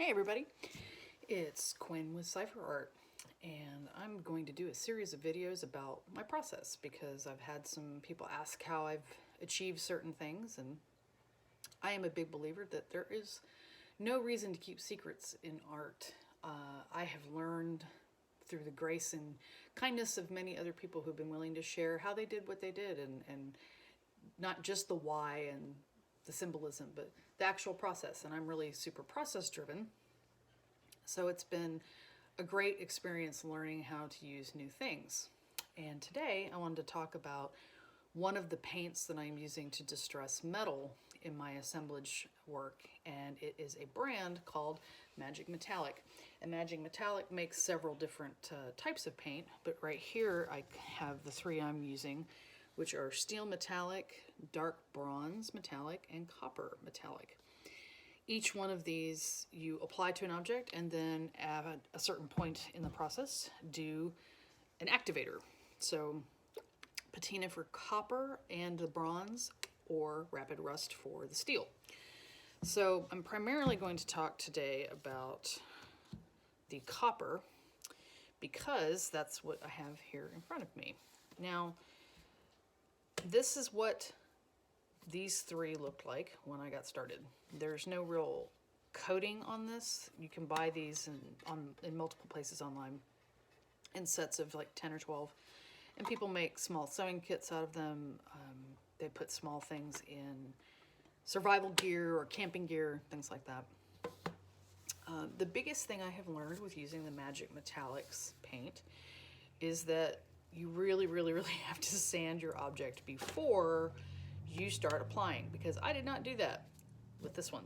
Hey everybody, it's Quinn with Cipher Art, and I'm going to do a series of videos about my process because I've had some people ask how I've achieved certain things, and I am a big believer that there is no reason to keep secrets in art. I have learned through the grace and kindness of many other people who've been willing to share how they did what they did, and not just the why and the symbolism, but the actual process. And I'm really super process driven. So it's been a great experience learning how to use new things. And today I wanted to talk about one of the paints that I'm using to distress metal in my assemblage work, and it is a brand called Mayco Metallic. And Mayco Metallic makes several different types of paint, but right here I have the three I'm using, which are steel metallic, dark bronze metallic, and copper metallic. Each one of these you apply to an object, and then at a certain point in the process do an activator. So patina for copper and the bronze, or rapid rust for the steel. So I'm primarily going to talk today about the copper because that's what I have here in front of me. Now, this is what these three looked like when I got started. There's no real coating on this. You can buy these in multiple places online in sets of like 10 or 12. And people make small sewing kits out of them. They put small things in survival gear or camping gear, things like that. The biggest thing I have learned with using the Mayco Metallics paint is that you really have to sand your object before you start applying, because I did not do that with this one.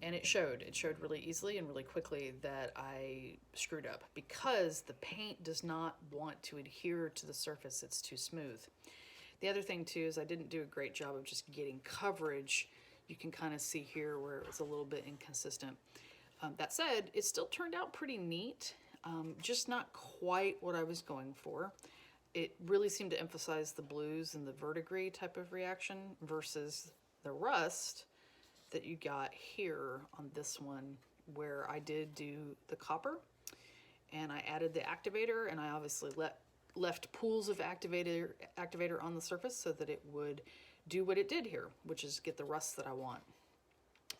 And it showed really easily and really quickly that I screwed up because the paint does not want to adhere to the surface. It's too smooth. The other thing too is I didn't do a great job of just getting coverage. You can kind of see here where it was a little bit inconsistent. That said, it still turned out pretty neat, just not quite what I was going for. It really seemed to emphasize the blues and the verdigris type of reaction versus the rust that you got here on this one, where I did do the copper and I added the activator, and I obviously left pools of activator on the surface so that it would do what it did here, which is get the rust that I want.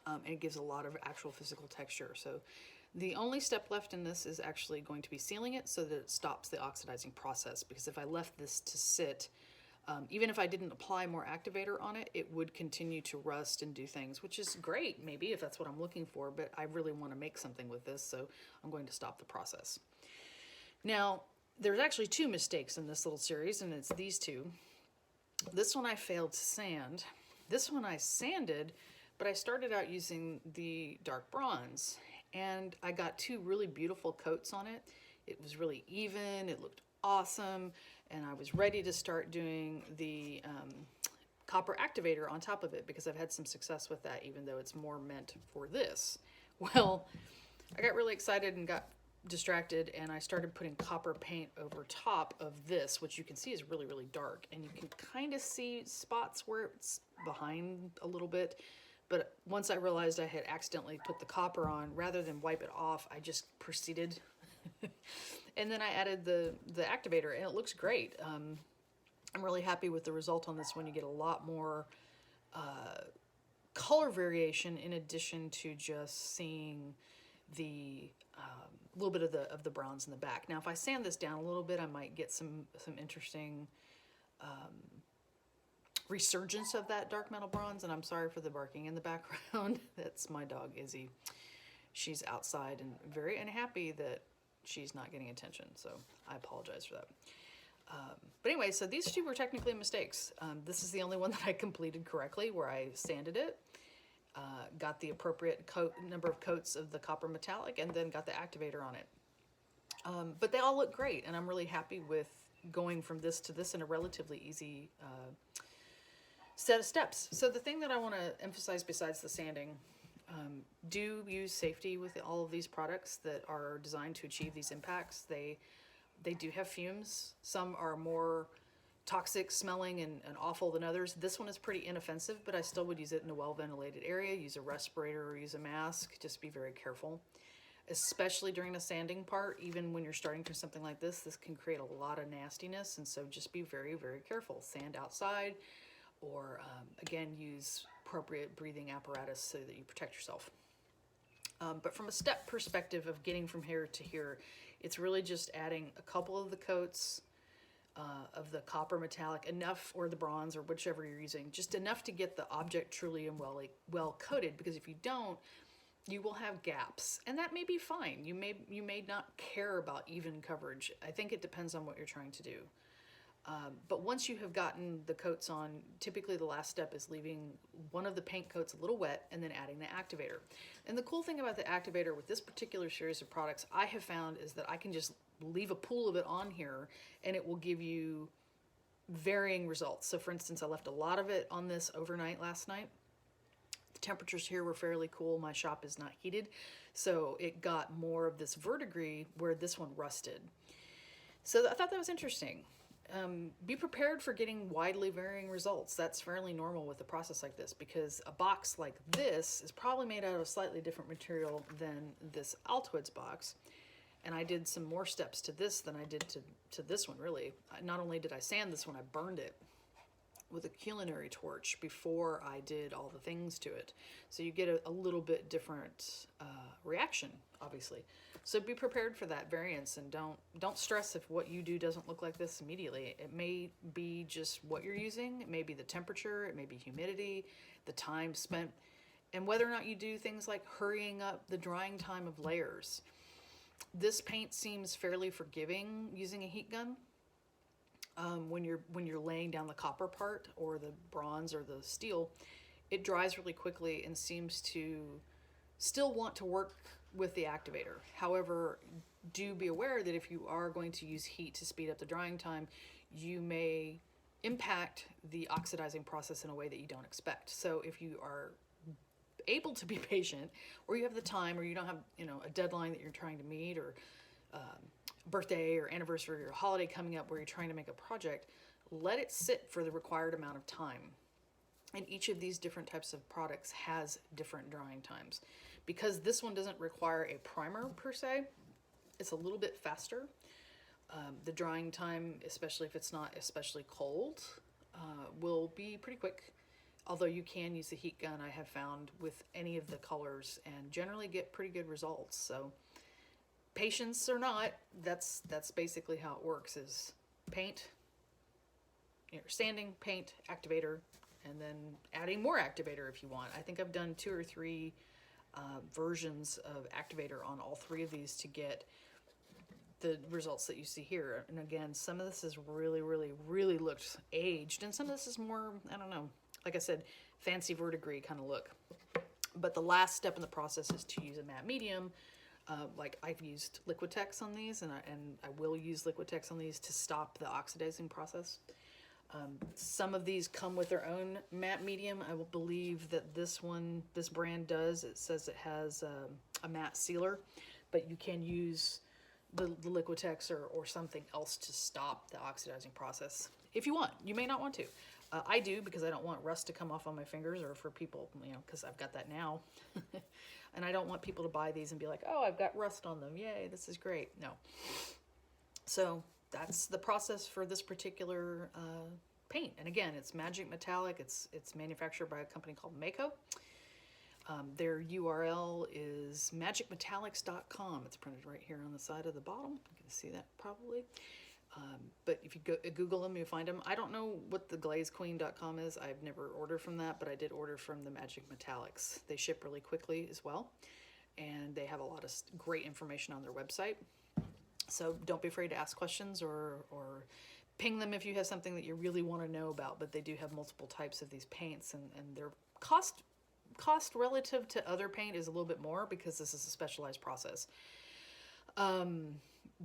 And it gives a lot of actual physical texture. So the only step left in this is actually going to be sealing it so that it stops the oxidizing process, because if I left this to sit, even if I didn't apply more activator on it, it would continue to rust and do things, which is great maybe if that's what I'm looking for, but I really want to make something with this, so I'm going to stop the process. Now, there's actually two mistakes in this little series, and it's these two. This one I failed to sand. This one I sanded, but I started out using the dark bronze, and I got two really beautiful coats on it. It was really even, it looked awesome, and I was ready to start doing the copper activator on top of it because I've had some success with that, even though it's more meant for this. Well, I got really excited and got distracted, and I started putting copper paint over top of this, which you can see is really dark, and you can kind of see spots where it's behind a little bit. But once I realized I had accidentally put the copper on, rather than wipe it off, I just proceeded. And then I added the activator, and it looks great. I'm really happy with the result on this one. You get a lot more color variation in addition to just seeing the little bit of the browns in the back. Now, if I sand this down a little bit, I might get some interesting resurgence of that dark metal bronze. And I'm sorry for the barking in the background. That's my dog Izzy. She's outside and very unhappy that she's not getting attention, so I apologize for that. But anyway, so these two were technically mistakes. This is the only one that I completed correctly, where I sanded it, got the appropriate number of coats of the copper metallic, and then got the activator on it. But they all look great, and I'm really happy with going from this to this in a relatively easy set of steps. So the thing that I want to emphasize besides the sanding, do use safety with all of these products that are designed to achieve these impacts. They do have fumes. Some are more toxic smelling and awful than others. This one is pretty inoffensive, but I still would use it in a well-ventilated area. Use a respirator or use a mask. Just be very careful, especially during the sanding part. Even when you're starting from something like this can create a lot of nastiness, and so just be very, very careful. Sand outside, or again, use appropriate breathing apparatus so that you protect yourself. But from a step perspective of getting from here to here, it's really just adding a couple of the coats of the copper metallic, enough, or the bronze, or whichever you're using, just enough to get the object truly and well coated, because if you don't, you will have gaps, and that may be fine. You may not care about even coverage. I think it depends on what you're trying to do. But once you have gotten the coats on, typically the last step is leaving one of the paint coats a little wet and then adding the activator. And the cool thing about the activator with this particular series of products I have found is that I can just leave a pool of it on here and it will give you varying results. So for instance, I left a lot of it on this overnight last night. The temperatures here were fairly cool. My shop is not heated, so it got more of this verdigris where this one rusted. So I thought that was interesting. Be prepared for getting widely varying results. That's fairly normal with a process like this, because a box like this is probably made out of slightly different material than this Altoids box. And I did some more steps to this than I did to this one, really. Not only did I sand this one, I burned it with a culinary torch before I did all the things to it. So you get a little bit different reaction, obviously. So be prepared for that variance, and don't stress if what you do doesn't look like this immediately. It may be just what you're using, it may be the temperature, it may be humidity, the time spent, and whether or not you do things like hurrying up the drying time of layers. This paint seems fairly forgiving using a heat gun. When you're laying down the copper part or the bronze or the steel, it dries really quickly and seems to still want to work with the activator. However, do be aware that if you are going to use heat to speed up the drying time, you may impact the oxidizing process in a way that you don't expect. So if you are able to be patient, or you have the time, or you don't have a deadline that you're trying to meet, or birthday or anniversary or holiday coming up where you're trying to make a project, let it sit for the required amount of time. And each of these different types of products has different drying times. Because this one doesn't require a primer per se, it's a little bit faster. The drying time, especially if it's not especially cold, will be pretty quick. Although you can use the heat gun, I have found, with any of the colors, and generally get pretty good results. So patience or not, that's basically how it works, is paint, sanding, paint, activator, and then adding more activator if you want. I think I've done 2 or 3 versions of activator on all 3 of these to get the results that you see here. And again, some of this is really, really, really looked aged, and some of this is more, I don't know, like I said, fancy verdigris kind of look. But the last step in the process is to use a matte medium. Like I've used Liquitex on these, and I will use Liquitex on these to stop the oxidizing process. Some of these come with their own matte medium. I will believe that this brand does. It says it has a matte sealer, but you can use the Liquitex or something else to stop the oxidizing process if you want. You may not want to. I do, because I don't want rust to come off on my fingers, or for people, because I've got that now. And I don't want people to buy these and be like, oh, I've got rust on them. Yay, this is great. No. So that's the process for this particular paint. And again, it's Magic Metallic. It's manufactured by a company called Mayco. Their URL is magicmetallics.com. It's printed right here on the side of the bottom. You can see that probably. But if you go Google them, you'll find them. I don't know what the glazequeen.com is. I've never ordered from that, but I did order from the Magic Metallics. They ship really quickly as well, and they have a lot of great information on their website. So don't be afraid to ask questions, or ping them if you have something that you really want to know about. But they do have multiple types of these paints, and their cost relative to other paint is a little bit more, because this is a specialized process.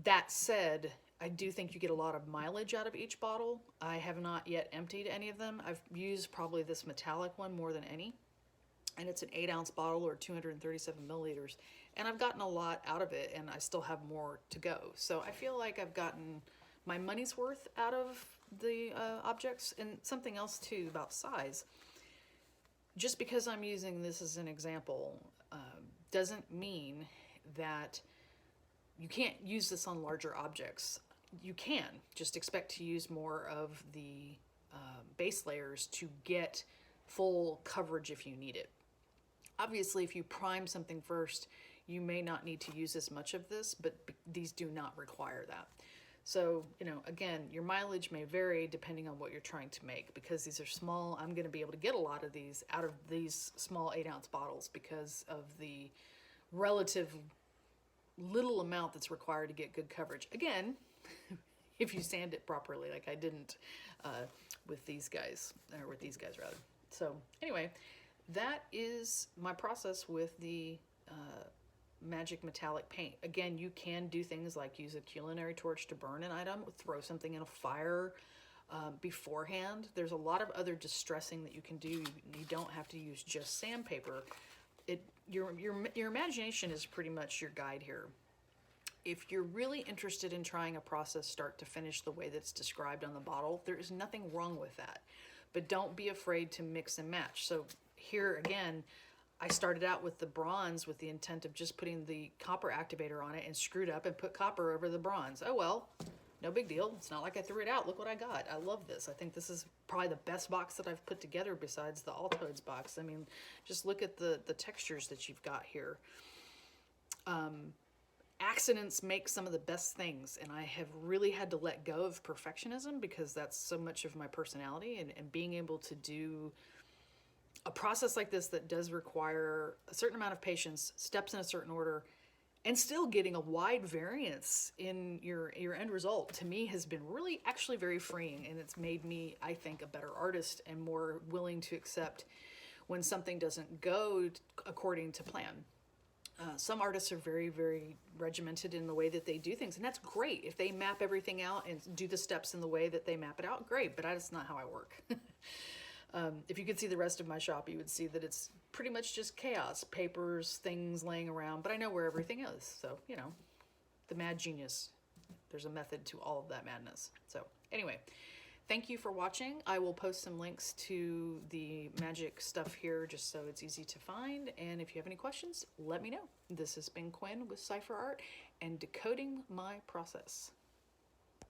That said, I do think you get a lot of mileage out of each bottle. I have not yet emptied any of them. I've used probably this metallic one more than any. And it's an 8-ounce bottle, or 237 milliliters. And I've gotten a lot out of it, and I still have more to go. So I feel like I've gotten my money's worth out of the objects. And something else too about size. Just because I'm using this as an example doesn't mean that you can't use this on larger objects. You can, just expect to use more of the base layers to get full coverage if you need it. Obviously, if you prime something first, you may not need to use as much of this, but these do not require that. So, you know, again, your mileage may vary depending on what you're trying to make. Because these are small, I'm going to be able to get a lot of these out of these small 8-ounce bottles because of the relative little amount that's required to get good coverage. Again, if you sand it properly, like I didn't with these guys, or with these guys rather. So anyway, that is my process with the Magic Metallic Paint. Again, you can do things like use a culinary torch to burn an item, throw something in a fire beforehand. There's a lot of other distressing that you can do. You don't have to use just sandpaper. Your imagination is pretty much your guide here. If you're really interested in trying a process start to finish the way that's described on the bottle, there is nothing wrong with that. But don't be afraid to mix and match. So here again, I started out with the bronze with the intent of just putting the copper activator on it and screwed up and put copper over the bronze. Oh well, no big deal. It's not like I threw it out. Look what I got. I love this. I think this is probably the best box that I've put together besides the Altoids box. I mean, just look at the textures that you've got here. Accidents make some of the best things, and I have really had to let go of perfectionism because that's so much of my personality, and being able to do a process like this that does require a certain amount of patience, steps in a certain order, and still getting a wide variance in your end result, to me has been really actually very freeing, and it's made me, I think, a better artist and more willing to accept when something doesn't go according to plan. Some artists are very, very regimented in the way that they do things, and that's great. If they map everything out and do the steps in the way that they map it out, great, but that's not how I work. If you could see the rest of my shop, you would see that it's pretty much just chaos, papers, things laying around, but I know where everything is. So, you know, the mad genius. There's a method to all of that madness. So anyway, thank you for watching. I will post some links to the magic stuff here just so it's easy to find. And if you have any questions, let me know. This has been Quinn with Cipher Art and Decoding My Process.